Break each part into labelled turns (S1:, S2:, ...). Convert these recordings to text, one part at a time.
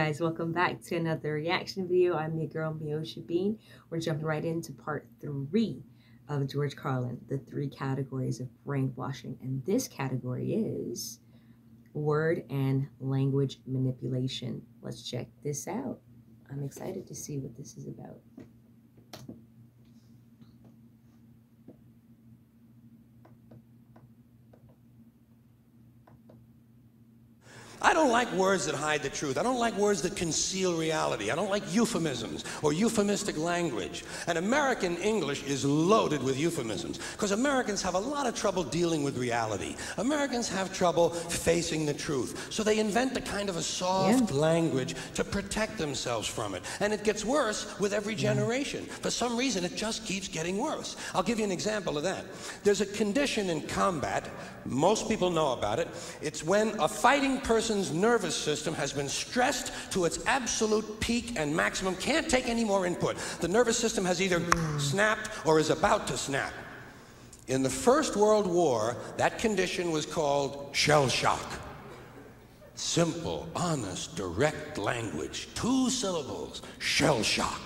S1: guys, welcome back to another reaction video. I'm your girl Meosha Bean. We're jumping right into part 3 of George Carlin, the 3 categories of brainwashing. And this category is word and language manipulation. Let's check this out. I'm excited to see what this is about.
S2: I don't like words that hide the truth. I don't like words that conceal reality. I don't like euphemisms or euphemistic language. And American English is loaded with euphemisms because Americans have a lot of trouble dealing with reality. Americans have trouble facing the truth. So they invent a kind of a soft language to protect themselves from it. And it gets worse with every generation. For some reason, it just keeps getting worse. I'll give you an example of that. There's a condition in combat, most people know about it. It's when a fighting person's nervous system has been stressed to its absolute peak and maximum, can't take any more input. The nervous system has either snapped or is about to snap. In the First World War, that condition was called shell shock. Simple, honest, direct language, 2 syllables, shell shock.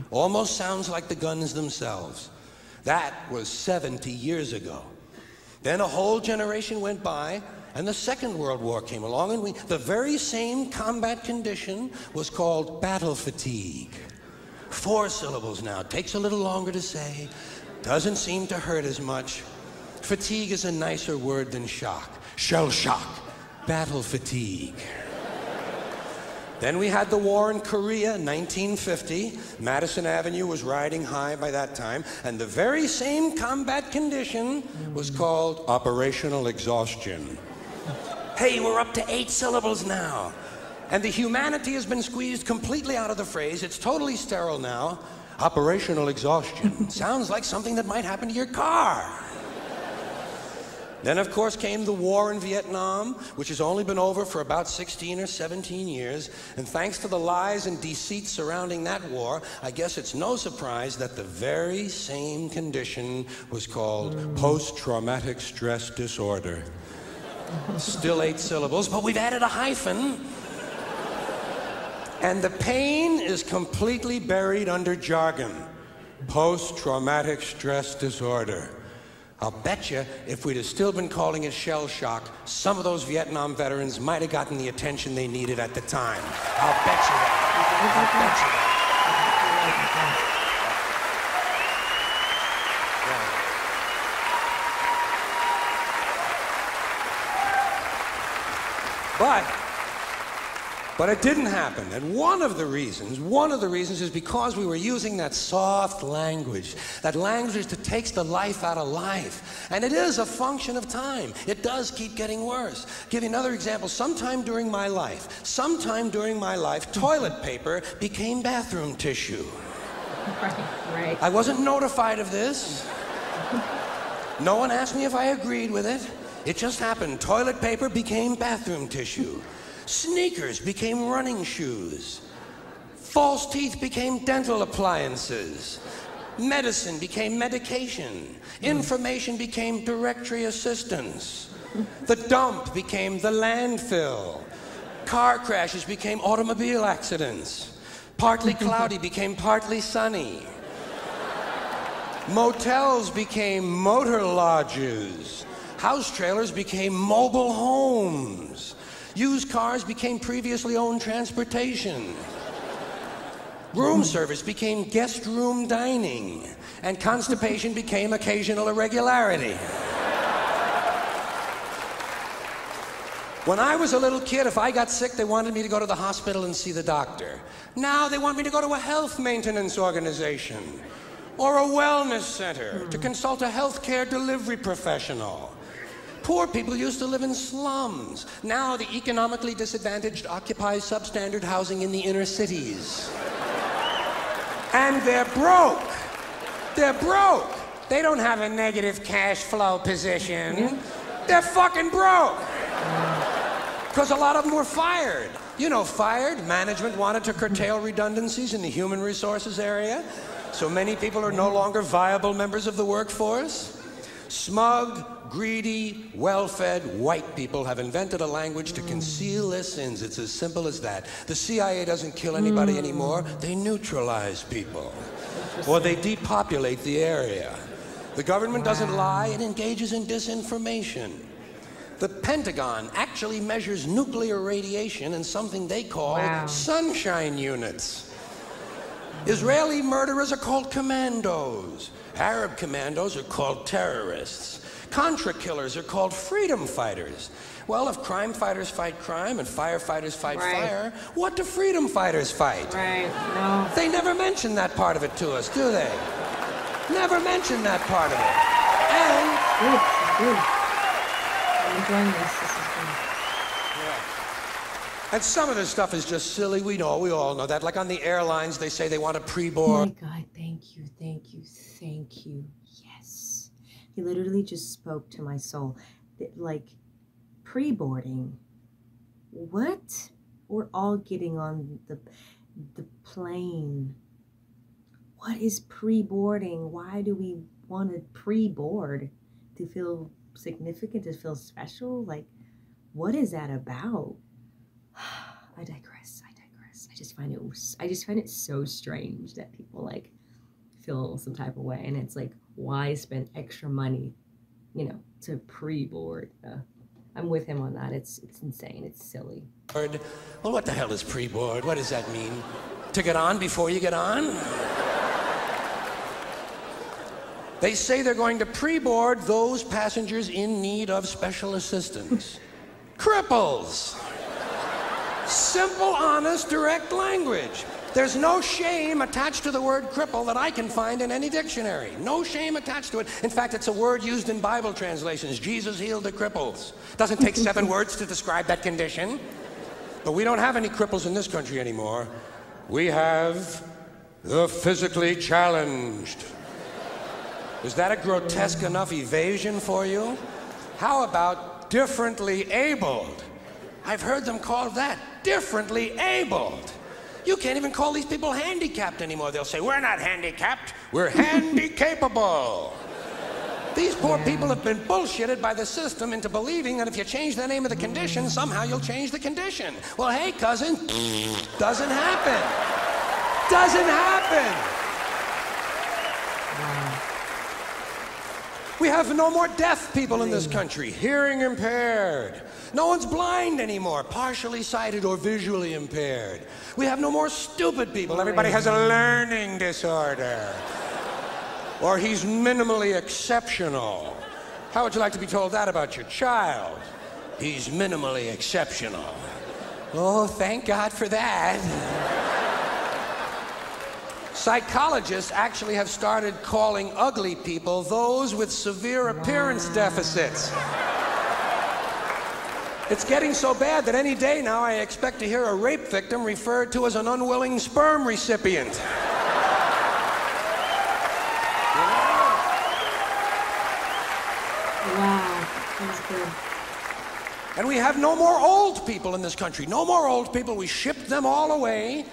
S2: Almost sounds like the guns themselves. That was 70 years ago. Then a whole generation went by, and the Second World War came along, and the very same combat condition was called battle fatigue. 4 syllables now. Takes a little longer to say. Doesn't seem to hurt as much. Fatigue is a nicer word than shock. Shell shock. Battle fatigue. Then we had the war in Korea, 1950. Madison Avenue was riding high by that time, and the very same combat condition was called operational exhaustion. Hey, we're up to 8 syllables now. And the humanity has been squeezed completely out of the phrase. It's totally sterile now. Operational exhaustion. Sounds like something that might happen to your car. Then, of course, came the war in Vietnam, which has only been over for about 16 or 17 years. And thanks to the lies and deceit surrounding that war, I guess it's no surprise that the very same condition was called post-traumatic stress disorder. Still 8 syllables, but we've added a hyphen. And the pain is completely buried under jargon. Post-traumatic stress disorder. I'll bet you if we'd have still been calling it shell shock, some of those Vietnam veterans might have gotten the attention they needed at the time. I'll bet you that. I'll bet you that. But it didn't happen. And one of the reasons is because we were using that soft language, that language that takes the life out of life. And it is a function of time. It does keep getting worse. Give you another example. Sometime during my life, toilet paper became bathroom tissue.
S1: Right.
S2: I wasn't notified of this. No one asked me if I agreed with it. It just happened. Toilet paper became bathroom tissue. Sneakers became running shoes. False teeth became dental appliances. Medicine became medication. Information became directory assistance. The dump became the landfill. Car crashes became automobile accidents. Partly cloudy became partly sunny. Motels became motor lodges. House trailers became mobile homes. Used cars became previously owned transportation. Room service became guest room dining. And constipation became occasional irregularity. When I was a little kid, if I got sick, they wanted me to go to the hospital and see the doctor. Now they want me to go to a health maintenance organization or a wellness center to consult a healthcare delivery professional. Poor people used to live in slums. Now the economically disadvantaged occupy substandard housing in the inner cities. And they're broke. They're broke. They don't have a negative cash flow position. They're fucking broke. Because a lot of them were fired. You know, fired. Management wanted to curtail redundancies in the human resources area. So many people are no longer viable members of the workforce. Smug, greedy, well-fed white people have invented a language to conceal their sins. It's as simple as that. The CIA doesn't kill anybody anymore. They neutralize people. Or they depopulate the area. The government doesn't lie. It engages in disinformation. The Pentagon actually measures nuclear radiation in something they call sunshine units. Israeli murderers are called commandos. Arab commandos are called terrorists. Contra killers are called freedom fighters. Well, if crime fighters fight crime and firefighters fight fire, what do freedom fighters fight?
S1: No.
S2: They never mention that part of it to us, do they? Never mention that part of it. And
S1: I'm enjoying this. This is good.
S2: And some of this stuff is just silly. We all know that. Like on the airlines, they say they want to
S1: Oh
S2: pre-board.
S1: my God, thank you. Yes. He literally just spoke to my soul. Like, pre-boarding. What? We're all getting on the plane. What is pre-boarding? Why do we want to pre-board? To feel significant, to feel special? Like, what is that about? I digress. I just find it so strange that people like feel some type of way, and it's like, why spend extra money, to pre-board? I'm with him on that. It's insane. It's silly.
S2: Well, what the hell is pre-board? What does that mean? To get on before you get on? They say they're going to pre-board those passengers in need of special assistance. Cripples. Simple, honest, direct language. There's no shame attached to the word cripple that I can find in any dictionary. No shame attached to it. In fact, it's a word used in Bible translations. Jesus healed the cripples. Doesn't take 7 words to describe that condition. But we don't have any cripples in this country anymore. We have the physically challenged. Is that a grotesque enough evasion for you? How about differently abled? I've heard them called that, differently abled. You can't even call these people handicapped anymore. They'll say, we're not handicapped, we're handy-capable. These poor people have been bullshitted by the system into believing that if you change the name of the condition, somehow you'll change the condition. Well, hey, cousin, doesn't happen. Doesn't happen. We have no more deaf people in this country, hearing impaired. No one's blind anymore, partially sighted or visually impaired. We have no more stupid people. Everybody has a learning disorder. Or he's minimally exceptional. How would you like to be told that about your child? He's minimally exceptional. Oh, thank God for that. Psychologists actually have started calling ugly people those with severe appearance deficits. It's getting so bad that any day now I expect to hear a rape victim referred to as an unwilling sperm recipient.
S1: Wow, that's good.
S2: And we have no more old people in this country. No more old people. We shipped them all away,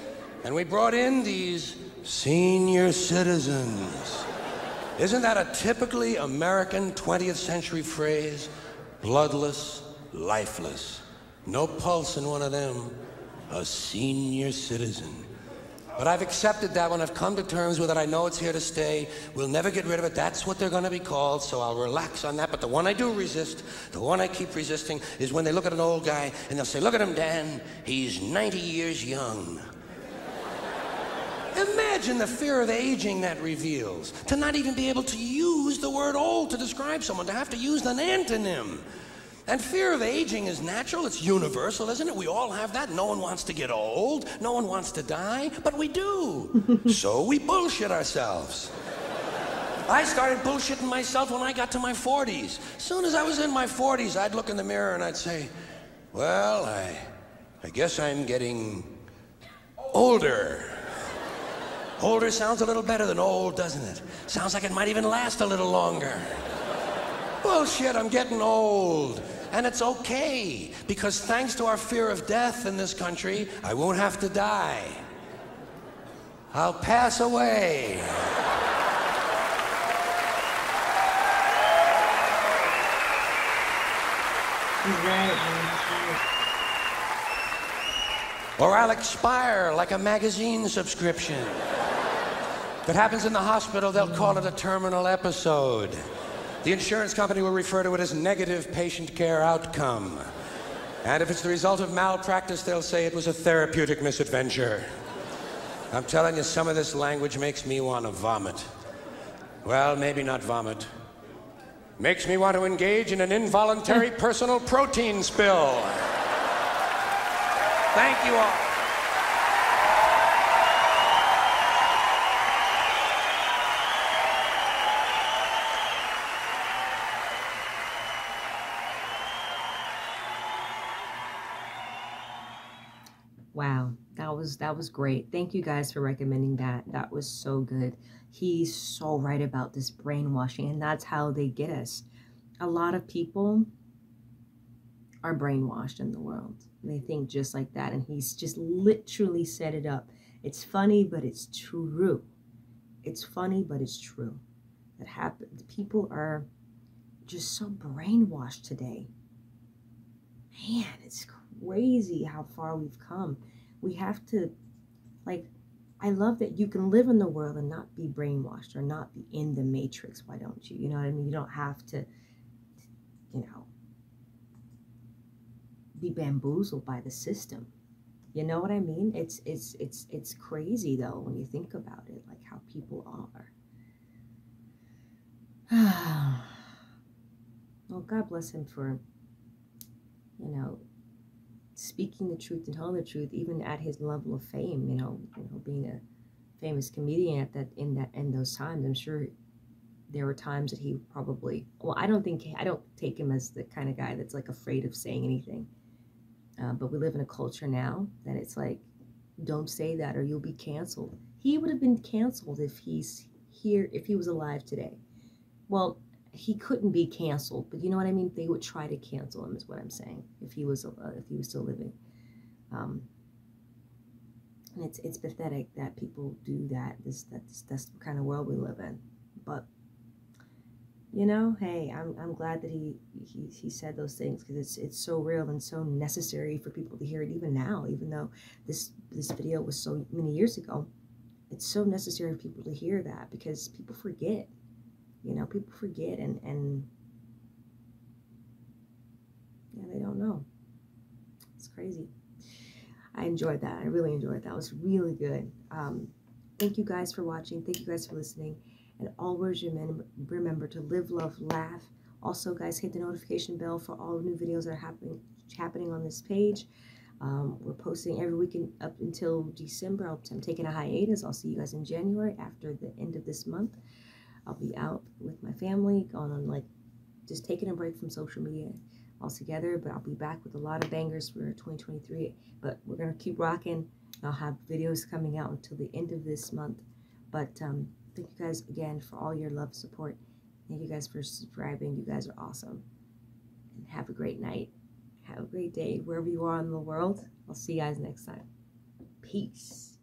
S2: and we brought in these senior citizens. Isn't that a typically American 20th century phrase? Bloodless, lifeless. No pulse in one of them. A senior citizen. But I've accepted that one. I've come to terms with it. I know it's here to stay. We'll never get rid of it. That's what they're going to be called, so I'll relax on that. But the one I do resist, the one I keep resisting, is when they look at an old guy and they'll say, look at him, Dan. He's 90 years young. Imagine the fear of aging that reveals. To not even be able to use the word old to describe someone, to have to use an antonym. And fear of aging is natural, it's universal, isn't it? We all have that. No one wants to get old, no one wants to die, but we do. So we bullshit ourselves. I started bullshitting myself when I got to my 40s. As soon as I was in my 40s, I'd look in the mirror and I'd say, well, I guess I'm getting older. Older sounds a little better than old, doesn't it? Sounds like it might even last a little longer. Bullshit, I'm getting old. And it's okay, because thanks to our fear of death in this country, I won't have to die. I'll pass away.
S1: He's right, man. He's right.
S2: Or I'll expire like a magazine subscription. If it happens in the hospital, they'll call it a terminal episode. The insurance company will refer to it as negative patient care outcome. And if it's the result of malpractice, they'll say it was a therapeutic misadventure. I'm telling you, some of this language makes me want to vomit. Well, maybe not vomit. Makes me want to engage in an involuntary personal protein spill. Thank you all.
S1: Wow, that was great. Thank you guys for recommending that. That was so good. He's so right about this brainwashing, and that's how they get us. A lot of people are brainwashed in the world. They think just like that, and he's just literally set it up. It's funny, but it's true. It's funny, but it's true. That happens. People are just so brainwashed today. Man, it's crazy how far we've come. We have to, like, I love that you can live in the world and not be brainwashed or not be in the matrix. Why don't you? You know what I mean? You don't have to, you know, be bamboozled by the system. You know what I mean? It's crazy though when you think about it, like how people are. Well, God bless him for, you know, speaking the truth and telling the truth, even at his level of fame. You know, being a famous comedian in those times. I'm sure there were times that he probably. Well, I don't take him as the kind of guy that's like afraid of saying anything. But we live in a culture now that it's like, don't say that or you'll be canceled. He would have been canceled if he's here, if he was alive today. Well, he couldn't be canceled, but you know what I mean? They would try to cancel him, is what I'm saying, if he was still living. And it's pathetic that people do that. That's the kind of world we live in. But you know, hey, I'm glad that he said those things, because it's so real and so necessary for people to hear it even now. Even though this video was so many years ago, it's so necessary for people to hear that, because people forget. You know, people forget and yeah, they don't know. It's crazy. I enjoyed that. I really enjoyed that. It was really good. Thank you guys for watching. Thank you guys for listening. And always remember to live, love, laugh. Also, guys, hit the notification bell for all new videos that are happening on this page. We're posting every week up until December. I'm taking a hiatus. I'll see you guys in January after the end of this month. I'll be out with my family, going on, like, just taking a break from social media altogether. But I'll be back with a lot of bangers for 2023. But we're going to keep rocking. I'll have videos coming out until the end of this month. But thank you guys again for all your love, support. Thank you guys for subscribing. You guys are awesome. And have a great night. Have a great day wherever you are in the world. I'll see you guys next time. Peace.